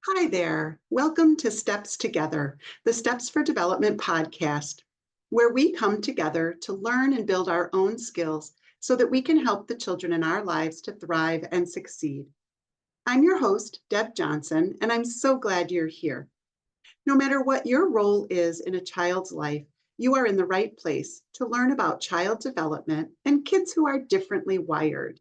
Hi there. Welcome to Steps Together, the Steps for Development podcast, where we come together to learn and build our own skills so that we can help the children in our lives to thrive and succeed. I'm your host, Deb Johnson, and I'm so glad you're here. No matter what your role is in a child's life, you are in the right place to learn about child development and kids who are differently wired.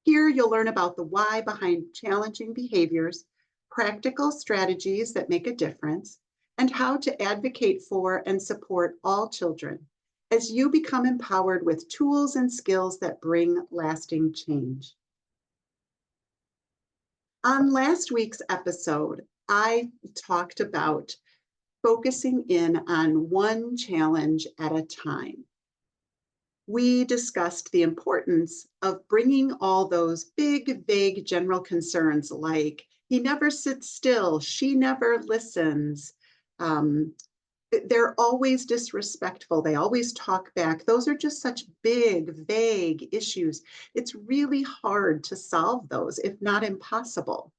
Here, you'll learn about the why behind challenging behaviors, practical strategies that make a difference, and how to advocate for and support all children as you become empowered with tools and skills that bring lasting change. On last week's episode, I talked about focusing in on one challenge at a time. We discussed the importance of bringing all those big, vague general concerns like he never sits still, she never listens, um, they're always disrespectful, they always talk back. Those are just such big, vague issues. It's really hard to solve those, if not impossible.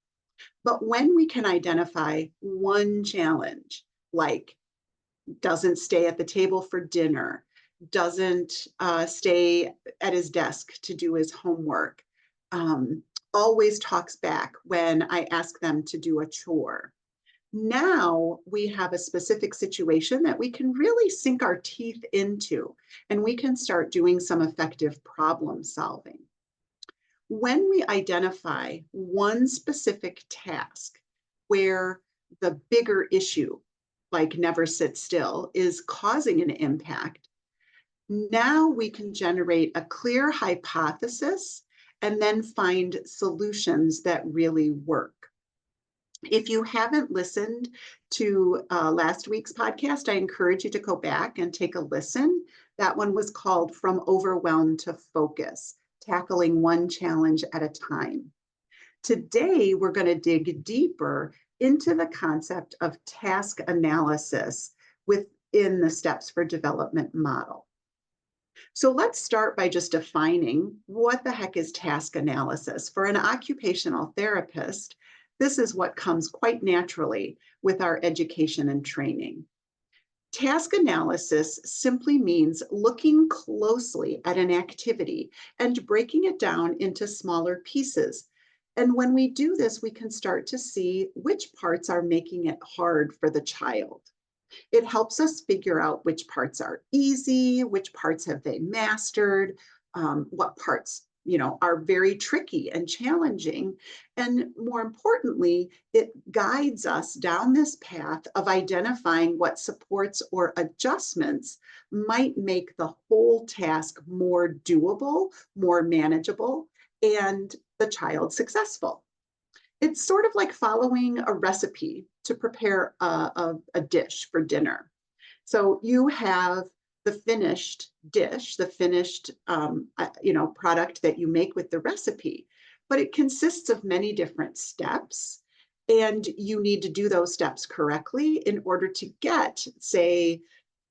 But when we can identify one challenge, like doesn't stay at the table for dinner, doesn't stay at his desk to do his homework, always talks back when I ask them to do a chore. Now we have a specific situation that we can really sink our teeth into, and we can start doing some effective problem solving. When we identify one specific task where the bigger issue, like never sit still, is causing an impact, now we can generate a clear hypothesis and then find solutions that really work. If you haven't listened to last week's podcast, I encourage you to go back and take a listen. That one was called From Overwhelmed to Focus, tackling one challenge at a time. Today, we're going to dig deeper into the concept of task analysis within the Steps for Development model. So let's start by just defining what the heck is task analysis. For an occupational therapist, this is what comes quite naturally with our education and training. Task analysis simply means looking closely at an activity and breaking it down into smaller pieces. And when we do this, we can start to see which parts are making it hard for the child. It helps us figure out which parts are easy, which parts have they mastered, what parts are very tricky and challenging. And more importantly, it guides us down this path of identifying what supports or adjustments might make the whole task more doable, more manageable, and the child successful. It's sort of like following a recipe to prepare a dish for dinner. So you have the finished dish, the finished product that you make with the recipe, but it consists of many different steps, and you need to do those steps correctly in order to get, say,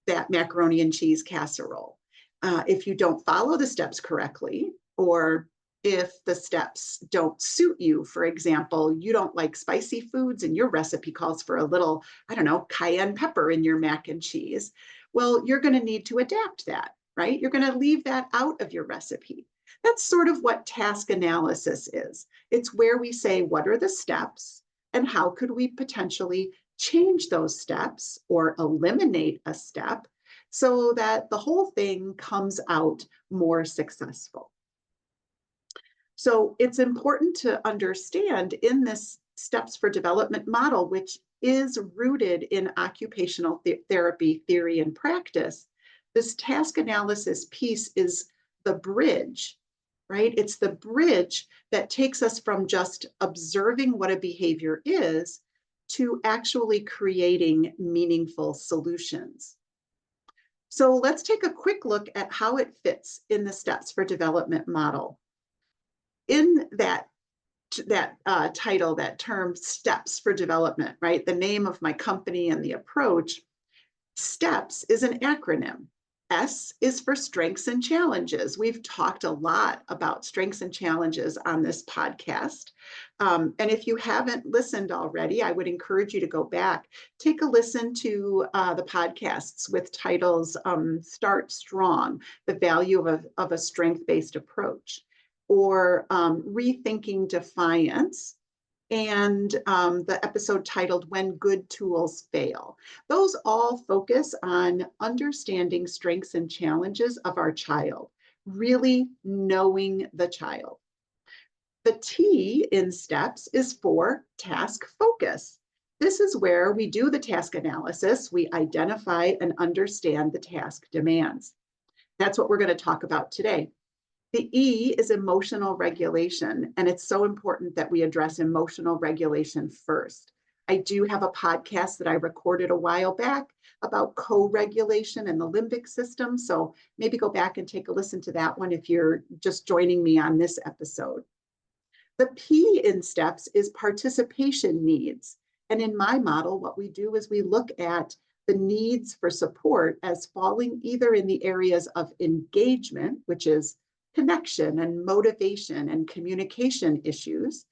that macaroni and cheese casserole. If you don't follow the steps correctly, or if the steps don't suit you, for example, you don't like spicy foods and your recipe calls for a little, I don't know, cayenne pepper in your mac and cheese, well, you're going to need to adapt that, right? You're going to leave that out of your recipe. That's sort of what task analysis is. It's where we say, what are the steps and how could we potentially change those steps or eliminate a step so that the whole thing comes out more successful. So it's important to understand in this Steps for Development model, which is rooted in occupational therapy theory and practice, this task analysis piece is the bridge, right? It's the bridge that takes us from just observing what a behavior is to actually creating meaningful solutions. So let's take a quick look at how it fits in the Steps for Development model. In that title, that term, Steps for Development, right? The name of my company and the approach, STEPS is an acronym. S is for strengths and challenges. We've talked a lot about strengths and challenges on this podcast. And if you haven't listened already, I would encourage you to go back, take a listen to the podcasts with titles Start Strong, the value of a strength-based approach, or Rethinking Defiance, and the episode titled When Good Tools Fail. Those all focus on understanding strengths and challenges of our child, really knowing the child. The T in STEPS is for task focus. This is where we do the task analysis, we identify and understand the task demands. That's what we're going to talk about today. The E is emotional regulation, and it's so important that we address emotional regulation first. I do have a podcast that I recorded a while back about co-regulation and the limbic system, so maybe go back and take a listen to that one if you're just joining me on this episode. The P in STEPS is participation needs, and in my model, what we do is we look at the needs for support as falling either in the areas of engagement, which is connection and motivation and communication issues,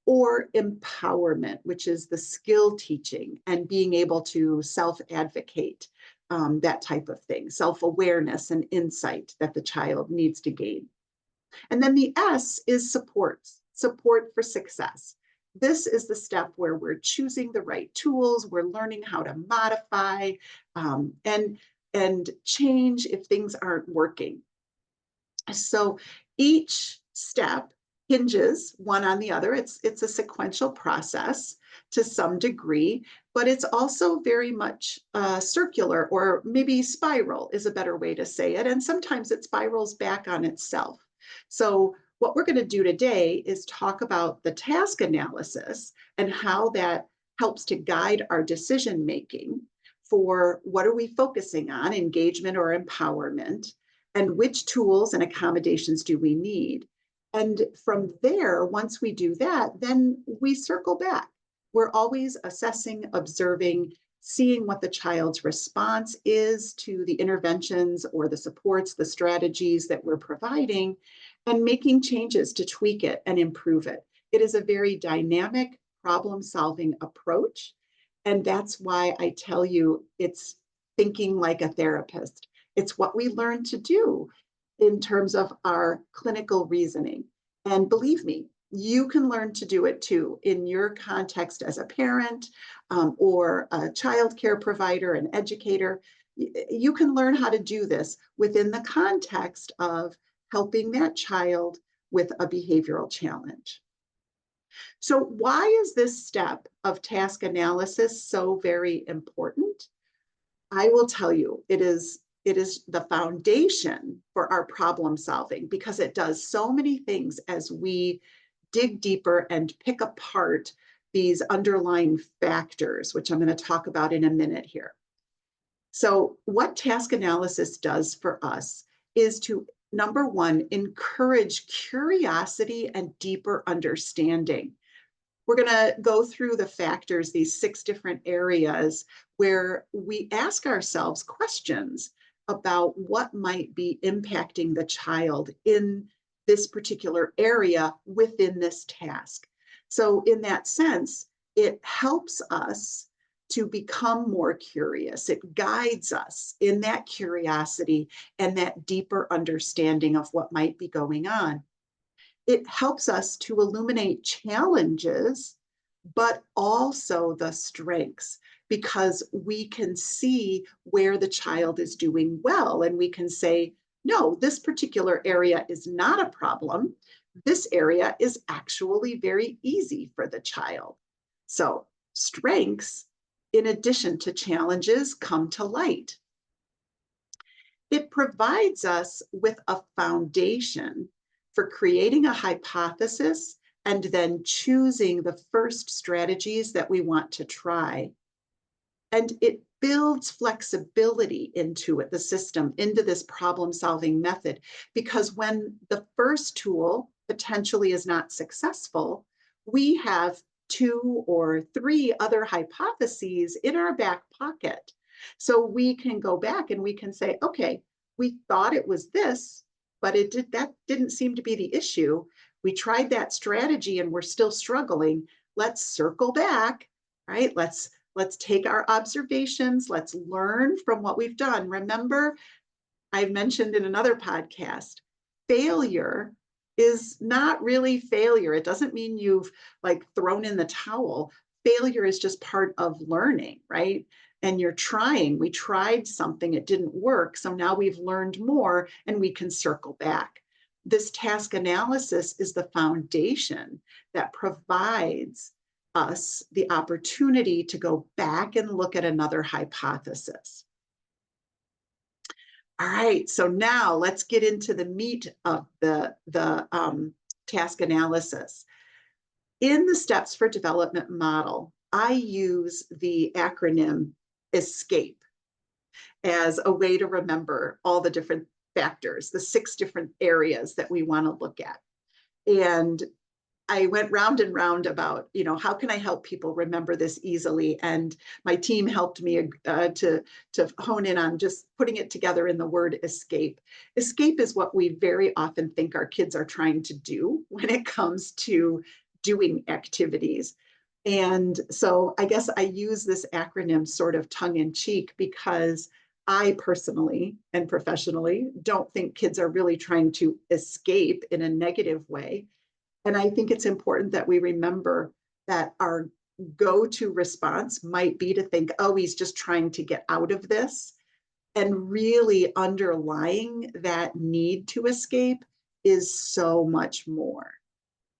or empowerment, which is the skill teaching and being able to self-advocate, that type of thing, self-awareness and insight that the child needs to gain. And then the S is support for success. This is the step where we're choosing the right tools, we're learning how to modify and change if things aren't working. So each step hinges one on the other. It's a sequential process to some degree, but it's also very much circular, or maybe spiral is a better way to say it. And sometimes it spirals back on itself. So what we're going to do today is talk about the task analysis and how that helps to guide our decision making for what are we focusing on, engagement or empowerment, and which tools and accommodations do we need. And from there, once we do that, then we circle back. We're always assessing, observing, seeing what the child's response is to the interventions or the supports, the strategies that we're providing, and making changes to tweak it and improve it. It is a very dynamic problem-solving approach. And that's why I tell you it's thinking like a therapist. It's what we learn to do in terms of our clinical reasoning. And believe me, you can learn to do it too in your context as a parent or a child care provider, an educator. You can learn how to do this within the context of helping that child with a behavioral challenge. So why is this step of task analysis so very important? I will tell you, it is the foundation for our problem solving, because it does so many things as we dig deeper and pick apart these underlying factors, which I'm going to talk about in a minute here. So what task analysis does for us is to, number one, encourage curiosity and deeper understanding. We're going to go through the factors, these 6 different areas where we ask ourselves questions about what might be impacting the child in this particular area within this task. So in that sense, it helps us to become more curious. It guides us in that curiosity and that deeper understanding of what might be going on. It helps us to illuminate challenges, but also the strengths, because we can see where the child is doing well, and we can say, no, this particular area is not a problem. This area is actually very easy for the child. So strengths, in addition to challenges, come to light. It provides us with a foundation for creating a hypothesis and then choosing the first strategies that we want to try. And it builds flexibility into it, the system, into this problem-solving method, because when the first tool potentially is not successful, we have 2 or 3 other hypotheses in our back pocket. So we can go back and we can say, okay, We thought it was this, but that didn't seem to be the issue. We tried that strategy and we're still struggling. Let's circle back, right? Let's take our observations. Let's learn from what we've done. Remember, I mentioned in another podcast, failure is not really failure. It doesn't mean you've like thrown in the towel. Failure is just part of learning, right? And you're trying. We tried something, it didn't work. So now we've learned more and we can circle back. This task analysis is the foundation that provides us the opportunity to go back and look at another hypothesis. All right, so now let's get into the meat of the task analysis. In the Steps for Development model, I use the acronym ESCAPE as a way to remember all the different factors, the 6 different areas that we want to look at. And I went round and round about, how can I help people remember this easily? And my team helped me to hone in on just putting it together in the word escape. Escape is what we very often think our kids are trying to do when it comes to doing activities. And so I guess I use this acronym sort of tongue in cheek because I personally and professionally don't think kids are really trying to escape in a negative way. And I think it's important that we remember that our go-to response might be to think, oh, he's just trying to get out of this. And really underlying that need to escape is so much more.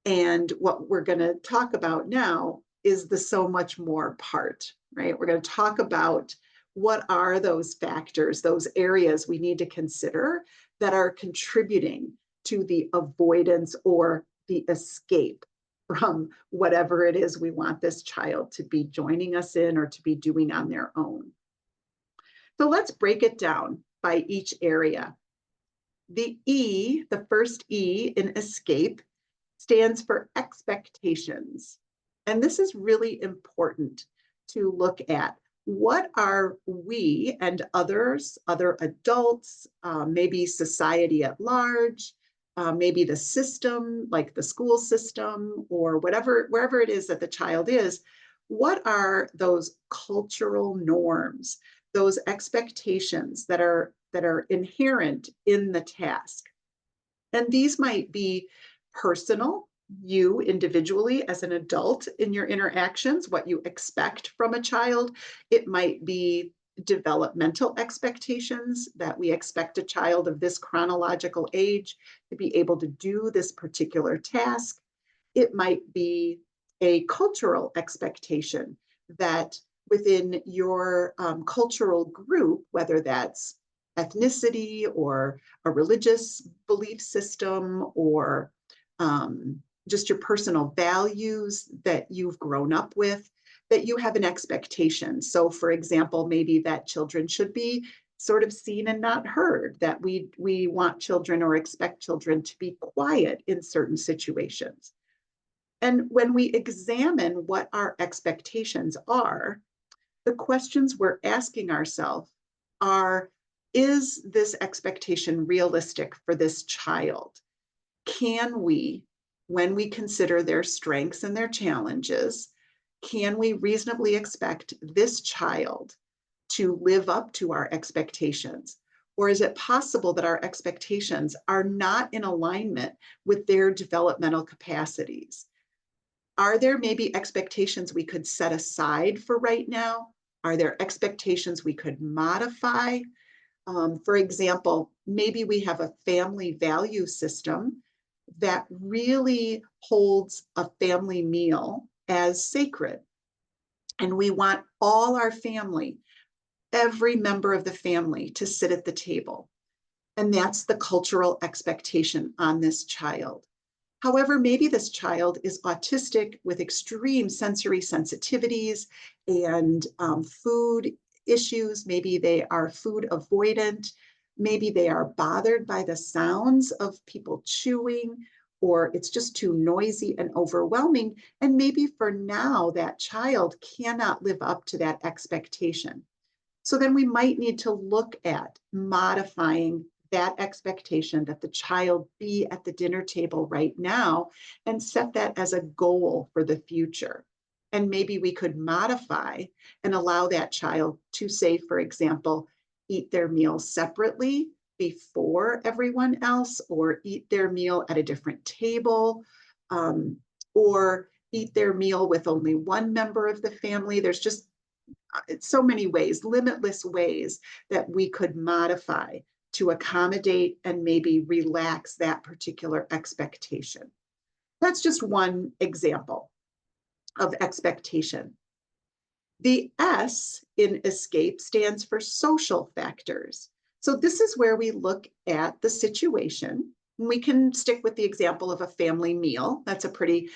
And what we're going to talk about now is the so much more part, right? We're going to talk about what are those factors, those areas we need to consider that are contributing to the avoidance or the escape from whatever it is we want this child to be joining us in or to be doing on their own. So let's break it down by each area. The E, the first E in escape, stands for expectations. And this is really important to look at. What are we and others, other adults, maybe society at large, maybe the system, like the school system or whatever, wherever it is that the child is, what are those cultural norms, those expectations that are inherent in the task? And these might be personal, you individually as an adult in your interactions, what you expect from a child. It might be developmental expectations that we expect a child of this chronological age to be able to do this particular task. It might be a cultural expectation that within your cultural group, whether that's ethnicity or a religious belief system or just your personal values that you've grown up with, that you have an expectation. So for example, maybe that children should be sort of seen and not heard, that we want children or expect children to be quiet in certain situations. And when we examine what our expectations are, the questions we're asking ourselves are, is this expectation realistic for this child? Can we, when we consider their strengths and their challenges, can we reasonably expect this child to live up to our expectations? Or is it possible that our expectations are not in alignment with their developmental capacities? Are there maybe expectations we could set aside for right now? Are there expectations we could modify? For example, maybe we have a family value system that really holds a family meal as sacred. And we want all our family, every member of the family, to sit at the table. And that's the cultural expectation on this child. However, maybe this child is autistic with extreme sensory sensitivities and food issues. Maybe they are food avoidant. Maybe they are bothered by the sounds of people chewing, or it's just too noisy and overwhelming. And maybe for now, that child cannot live up to that expectation. So then we might need to look at modifying that expectation that the child be at the dinner table right now and set that as a goal for the future. And maybe we could modify and allow that child to say, for example, eat their meal separately before everyone else, or eat their meal at a different table, or eat their meal with only one member of the family. There's just so many ways, limitless ways that we could modify to accommodate and maybe relax that particular expectation. That's just one example of expectation. The S in escape stands for social factors. So this is where we look at the situation. We can stick with the example of a family meal. That's a pretty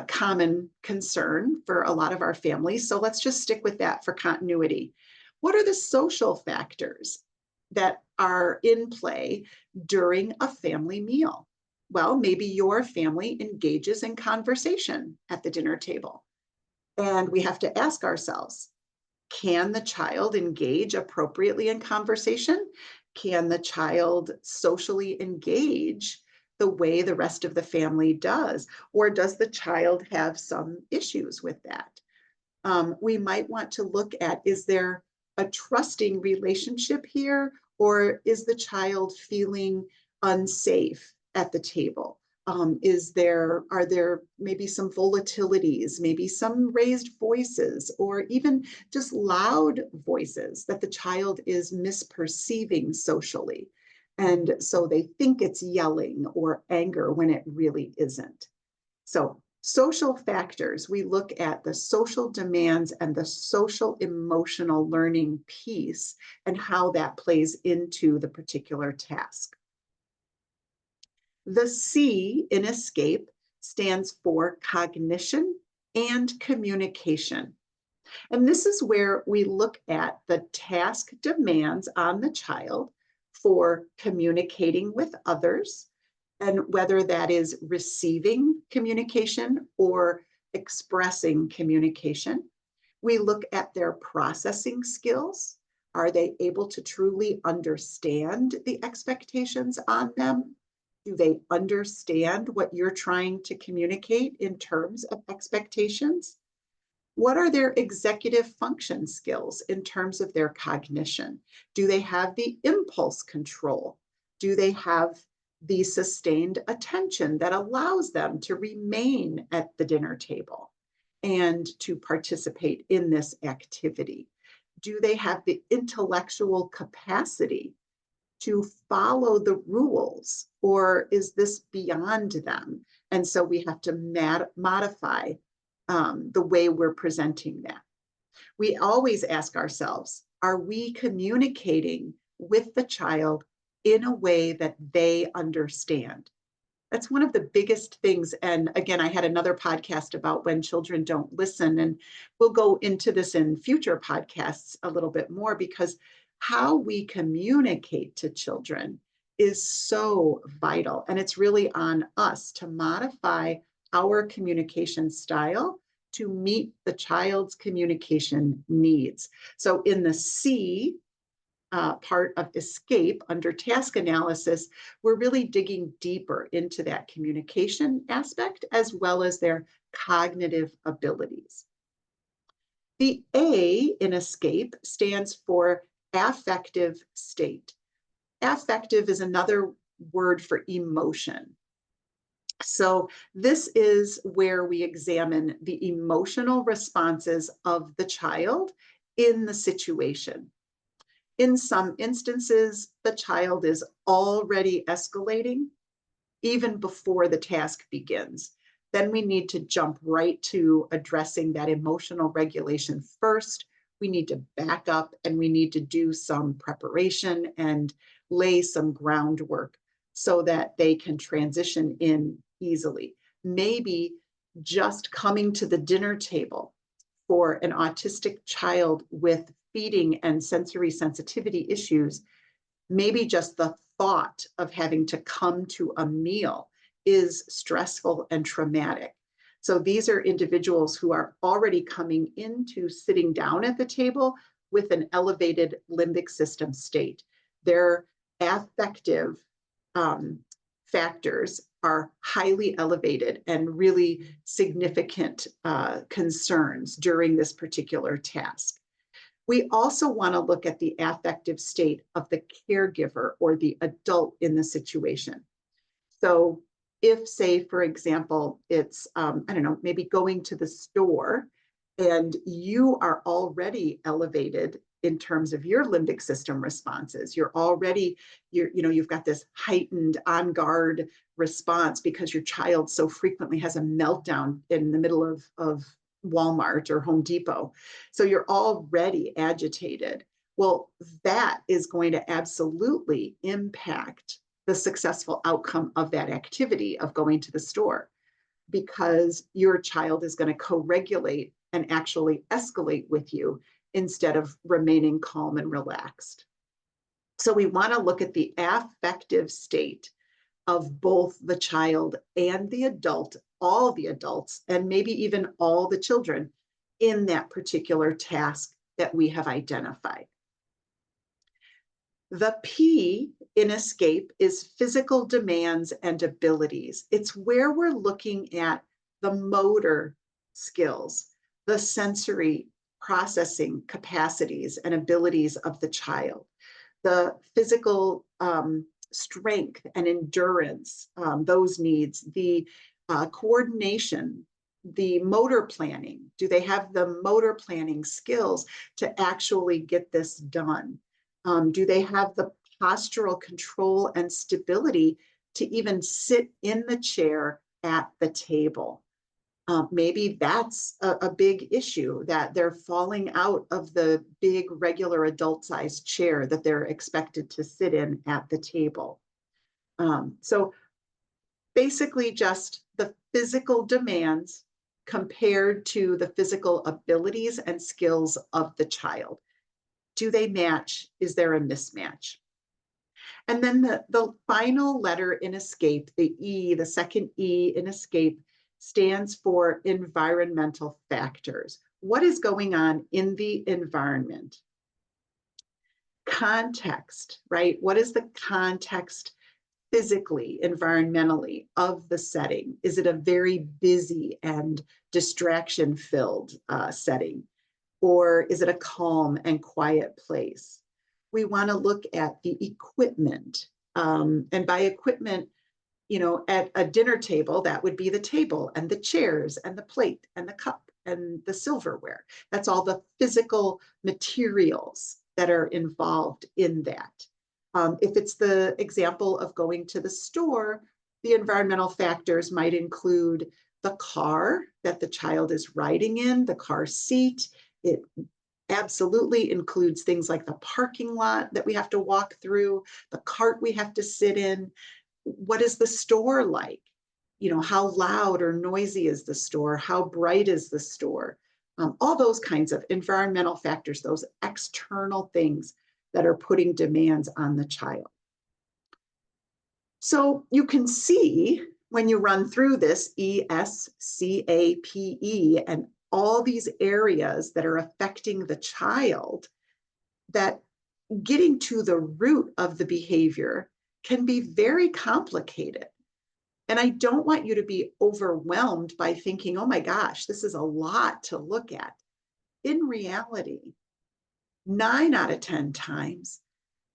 common concern for a lot of our families. So let's just stick with that for continuity. What are the social factors that are in play during a family meal? Well, maybe your family engages in conversation at the dinner table. And we have to ask ourselves, can the child engage appropriately in conversation? Can the child socially engage the way the rest of the family does? Or does the child have some issues with that? We might want to look at, is there a trusting relationship here? Or is the child feeling unsafe at the table? Are there maybe some volatilities, maybe some raised voices, or even just loud voices that the child is misperceiving socially? And so they think it's yelling or anger when it really isn't. So social factors, we look at the social demands and the social emotional learning piece and how that plays into the particular task. The C in escape stands for cognition and communication. And this is where we look at the task demands on the child for communicating with others, and whether that is receiving communication or expressing communication. We look at their processing skills. Are they able to truly understand the expectations on them? Do they understand what you're trying to communicate in terms of expectations? What are their executive function skills in terms of their cognition? Do they have the impulse control? Do they have the sustained attention that allows them to remain at the dinner table and to participate in this activity? Do they have the intellectual capacity to follow the rules, or is this beyond them? And so we have to modify the way we're presenting that. We always ask ourselves, are we communicating with the child in a way that they understand? That's one of the biggest things. And again, I had another podcast about when children don't listen, and we'll go into this in future podcasts a little bit more, because how we communicate to children is so vital. And it's really on us to modify our communication style to meet the child's communication needs. So in the C part of escape under task analysis, we're really digging deeper into that communication aspect as well as their cognitive abilities. The A in escape stands for affective state. Affective is another word for emotion. So this is where we examine the emotional responses of the child in the situation. In some instances, the child is already escalating even before the task begins. Then we need to jump right to addressing that emotional regulation first. We need to back up and we need to do some preparation and lay some groundwork so that they can transition in easily. Maybe just coming to the dinner table for an autistic child with feeding and sensory sensitivity issues, maybe just the thought of having to come to a meal is stressful and traumatic. So these are individuals who are already coming into sitting down at the table with an elevated limbic system state. Their affective factors are highly elevated and really significant concerns during this particular task. We also want to look at the affective state of the caregiver or the adult in the situation. So if, say, for example, it's, I don't know, maybe going to the store and you are already elevated in terms of your limbic system responses, you've got this heightened on guard response because your child so frequently has a meltdown in the middle of Walmart or Home Depot. So you're already agitated. Well, that is going to absolutely impact the successful outcome of that activity of going to the store, because your child is going to co-regulate and actually escalate with you instead of remaining calm and relaxed. So we want to look at the affective state of both the child and the adult, all the adults, and maybe even all the children in that particular task that we have identified. The P in escape is physical demands and abilities. It's where we're looking at the motor skills, the sensory processing capacities and abilities of the child, the physical strength and endurance, those needs, the coordination, the motor planning. Do they have the motor planning skills to actually get this done? Do they have the postural control and stability to even sit in the chair at the table? Maybe that's a big issue, that they're falling out of the big regular adult-sized chair that they're expected to sit in at the table. So basically just the physical demands compared to the physical abilities and skills of the child. Do they match? Is there a mismatch? And then the final letter in escape, the E, the second E in escape, stands for environmental factors. What is going on in the environment? Context, right? What is the context physically, environmentally of the setting? Is it a very busy and distraction-filled setting? Or is it a calm and quiet place? We want to look at the equipment. And by equipment, at a dinner table, that would be the table and the chairs and the plate and the cup and the silverware. That's all the physical materials that are involved in that. If it's the example of going to the store, the environmental factors might include the car that the child is riding in, the car seat. It absolutely includes things like the parking lot that we have to walk through, the cart we have to sit in. What is the store like? How loud or noisy is the store? How bright is the store? All those kinds of environmental factors, those external things that are putting demands on the child. So you can see when you run through this ESCAPE and all these areas that are affecting the child, that getting to the root of the behavior can be very complicated. And I don't want you to be overwhelmed by thinking, oh my gosh, this is a lot to look at. In reality, 9 out of 10 times,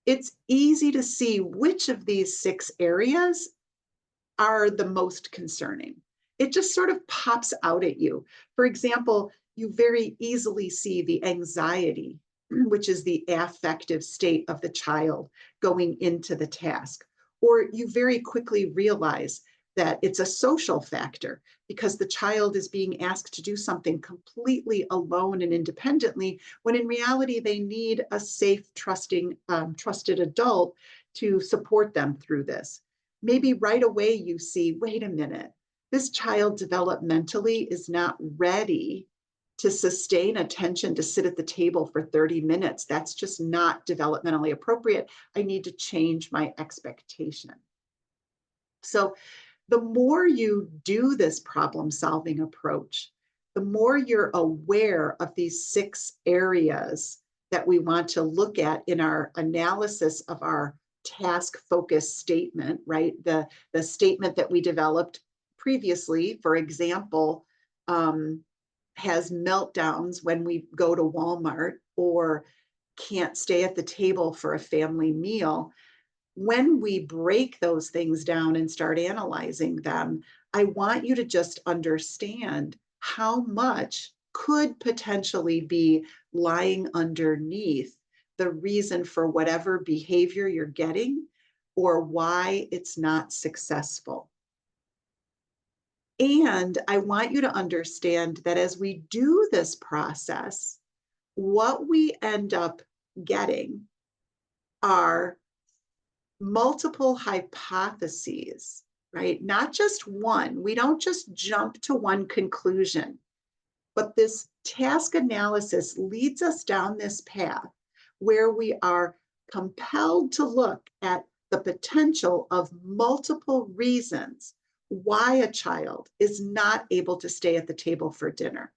it's easy to see which of these 6 areas are the most concerning. It just sort of pops out at you. For example, you very easily see the anxiety, which is the affective state of the child going into the task. Or you very quickly realize that it's a social factor because the child is being asked to do something completely alone and independently, when in reality they need a safe, trusted adult to support them through this. Maybe right away you see, wait a minute, this child developmentally is not ready to sustain attention to sit at the table for 30 minutes. That's just not developmentally appropriate. I need to change my expectation. So the more you do this problem-solving approach, the more you're aware of these 6 areas that we want to look at in our analysis of our task focused statement, right? The statement that we developed previously, for example, has meltdowns when we go to Walmart or can't stay at the table for a family meal. When we break those things down and start analyzing them, I want you to just understand how much could potentially be lying underneath the reason for whatever behavior you're getting or why it's not successful. And I want you to understand that as we do this process, what we end up getting are multiple hypotheses, right? Not just one. We don't just jump to one conclusion, but this task analysis leads us down this path where we are compelled to look at the potential of multiple reasons why a child is not able to stay at the table for dinner.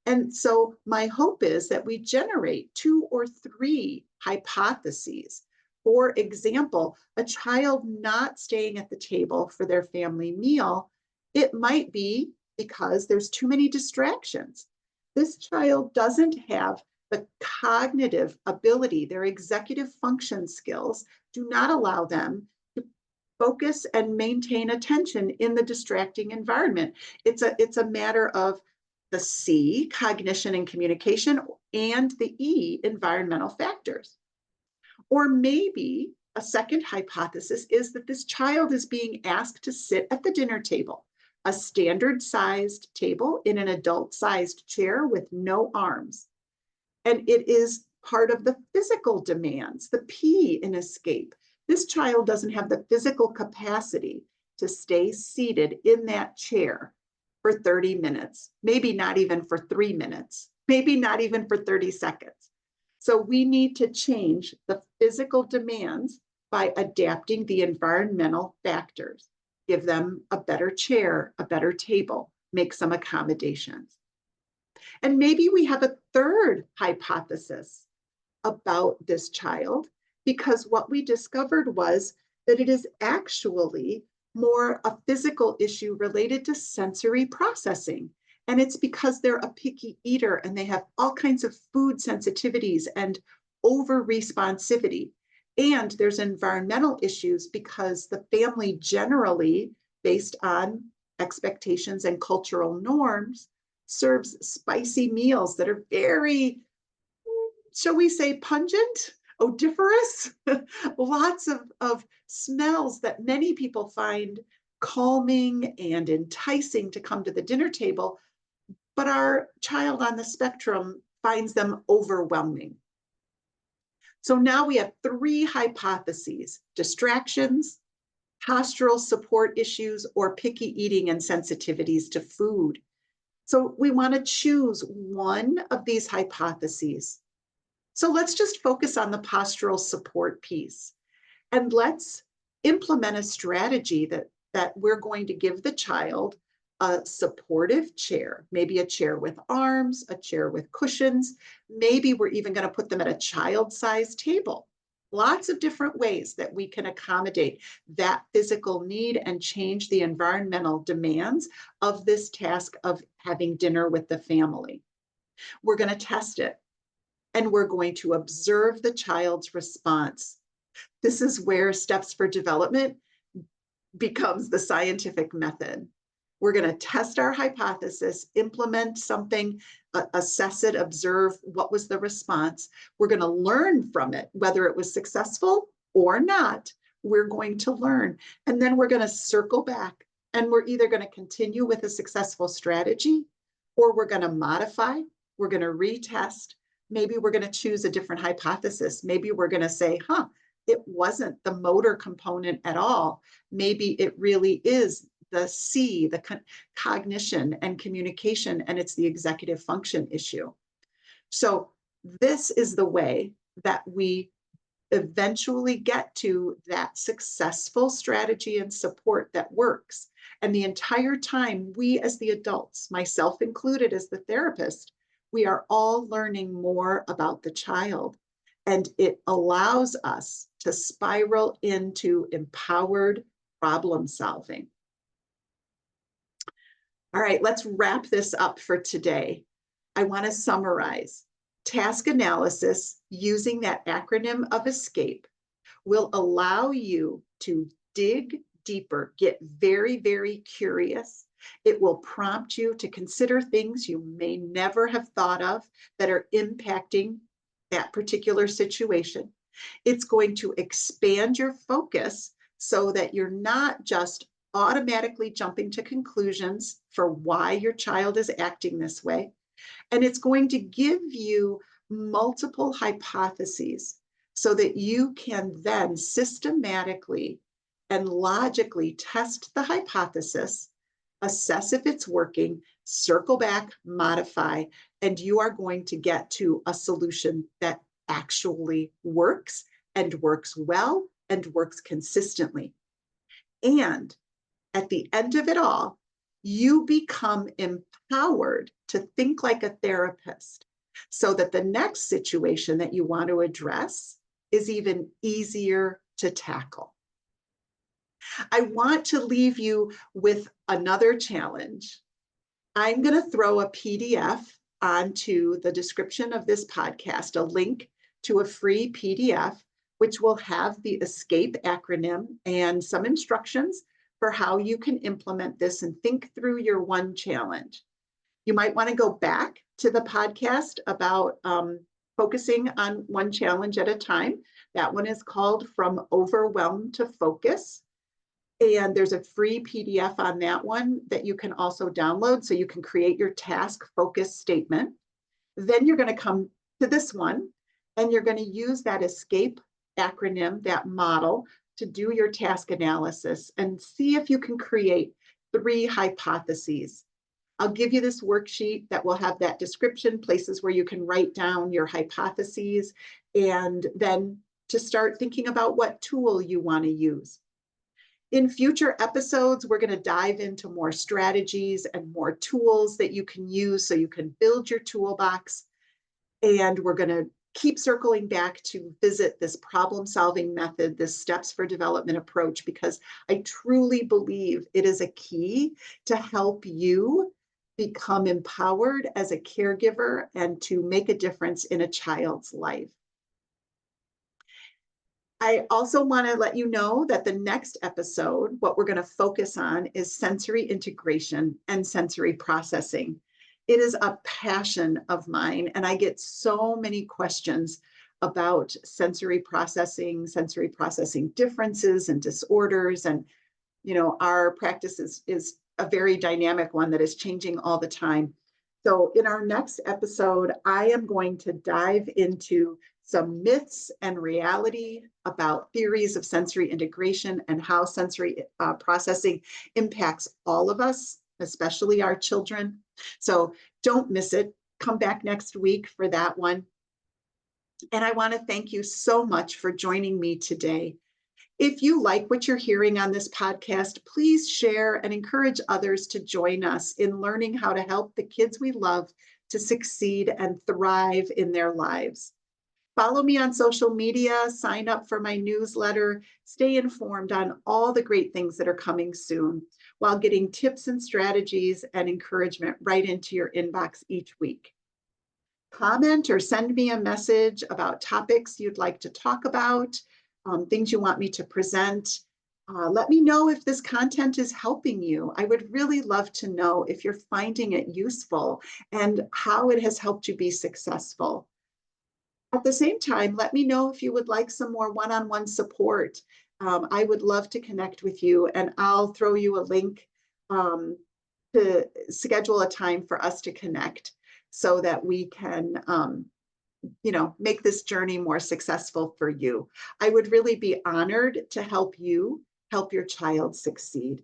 And so my hope is that we generate 2 or 3 hypotheses. For example, a child not staying at the table for their family meal, it might be because there's too many distractions. This child doesn't have the cognitive ability, their executive function skills do not allow them to focus and maintain attention in the distracting environment. It's a matter of the C, cognition and communication, and the E, environmental factors. Or maybe a second hypothesis is that this child is being asked to sit at the dinner table, a standard sized table in an adult sized chair with no arms. And it is part of the physical demands, the P in escape. This child doesn't have the physical capacity to stay seated in that chair for 30 minutes, maybe not even for 3 minutes, maybe not even for 30 seconds. So we need to change the physical demands by adapting the environmental factors, give them a better chair, a better table, make some accommodations. And maybe we have a third hypothesis about this child, because what we discovered was that it is actually more a physical issue related to sensory processing. And it's because they're a picky eater and they have all kinds of food sensitivities and over responsivity. And there's environmental issues because the family generally, based on expectations and cultural norms, serves spicy meals that are very, shall we say, pungent, odoriferous, lots of smells that many people find calming and enticing to come to the dinner table, but our child on the spectrum finds them overwhelming. So now we have 3 hypotheses: distractions, postural support issues, or picky eating and sensitivities to food. So we want to choose one of these hypotheses. So let's just focus on the postural support piece. And let's implement a strategy that we're going to give the child a supportive chair, maybe a chair with arms, a chair with cushions. Maybe we're even going to put them at a child-sized table. Lots of different ways that we can accommodate that physical need and change the environmental demands of this task of having dinner with the family. We're going to test it, and we're going to observe the child's response. This is where steps for development becomes the scientific method. We're going to test our hypothesis, implement something, assess it, observe what was the response. We're going to learn from it, whether it was successful or not. We're going to learn. And then we're going to circle back, and we're either going to continue with a successful strategy, or we're going to modify, we're going to retest. Maybe we're going to choose a different hypothesis. Maybe we're going to say, it wasn't the motor component at all. Maybe it really is the C, the cognition and communication, and it's the executive function issue. So this is the way that we eventually get to that successful strategy and support that works. And the entire time, we as the adults, myself included as the therapist, we are all learning more about the child, and it allows us to spiral into empowered problem solving. All right, let's wrap this up for today. I want to summarize. Task analysis using that acronym of ESCAPE will allow you to dig deeper, get very, very curious. It will prompt you to consider things you may never have thought of that are impacting that particular situation. It's going to expand your focus so that you're not just automatically jumping to conclusions for why your child is acting this way. And it's going to give you multiple hypotheses so that you can then systematically and logically test the hypothesis, assess if it's working, circle back, modify, and you are going to get to a solution that actually works and works well and works consistently. And at the end of it all, you become empowered to think like a therapist so that the next situation that you want to address is even easier to tackle. I want to leave you with another challenge. I'm going to throw a PDF onto the description of this podcast, a link to a free PDF, which will have the ESCAPE acronym and some instructions for how you can implement this and think through your one challenge. You might want to go back to the podcast about focusing on one challenge at a time. That one is called From Overwhelmed to Focus. And there's a free PDF on that one that you can also download so you can create your task focus statement. Then you're going to come to this one and you're going to use that ESCAPE acronym, that model, to do your task analysis and see if you can create 3 hypotheses. I'll give you this worksheet that will have that description, places where you can write down your hypotheses, and then to start thinking about what tool you want to use. In future episodes, we're going to dive into more strategies and more tools that you can use so you can build your toolbox. And we're going to keep circling back to visit this problem-solving method, this steps for development approach, because I truly believe it is a key to help you become empowered as a caregiver and to make a difference in a child's life. I also want to let you know that the next episode, what we're going to focus on is sensory integration and sensory processing. It is a passion of mine, and I get so many questions about sensory processing differences and disorders. And, you know, our practice is a very dynamic one that is changing all the time. So in our next episode, I am going to dive into some myths and reality about theories of sensory integration and how sensory processing impacts all of us, especially our children. So don't miss it. Come back next week for that one. And I want to thank you so much for joining me today. If you like what you're hearing on this podcast, please share and encourage others to join us in learning how to help the kids we love to succeed and thrive in their lives. Follow me on social media, sign up for my newsletter, stay informed on all the great things that are coming soon, while getting tips and strategies and encouragement right into your inbox each week. Comment or send me a message about topics you'd like to talk about, things you want me to present. Let me know if this content is helping you. I would really love to know if you're finding it useful and how it has helped you be successful. At the same time, let me know if you would like some more one-on-one support. I would love to connect with you, and I'll throw you a link to schedule a time for us to connect so that we can make this journey more successful for you. I would really be honored to help you help your child succeed.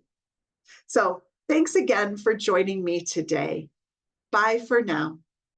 So thanks again for joining me today. Bye for now.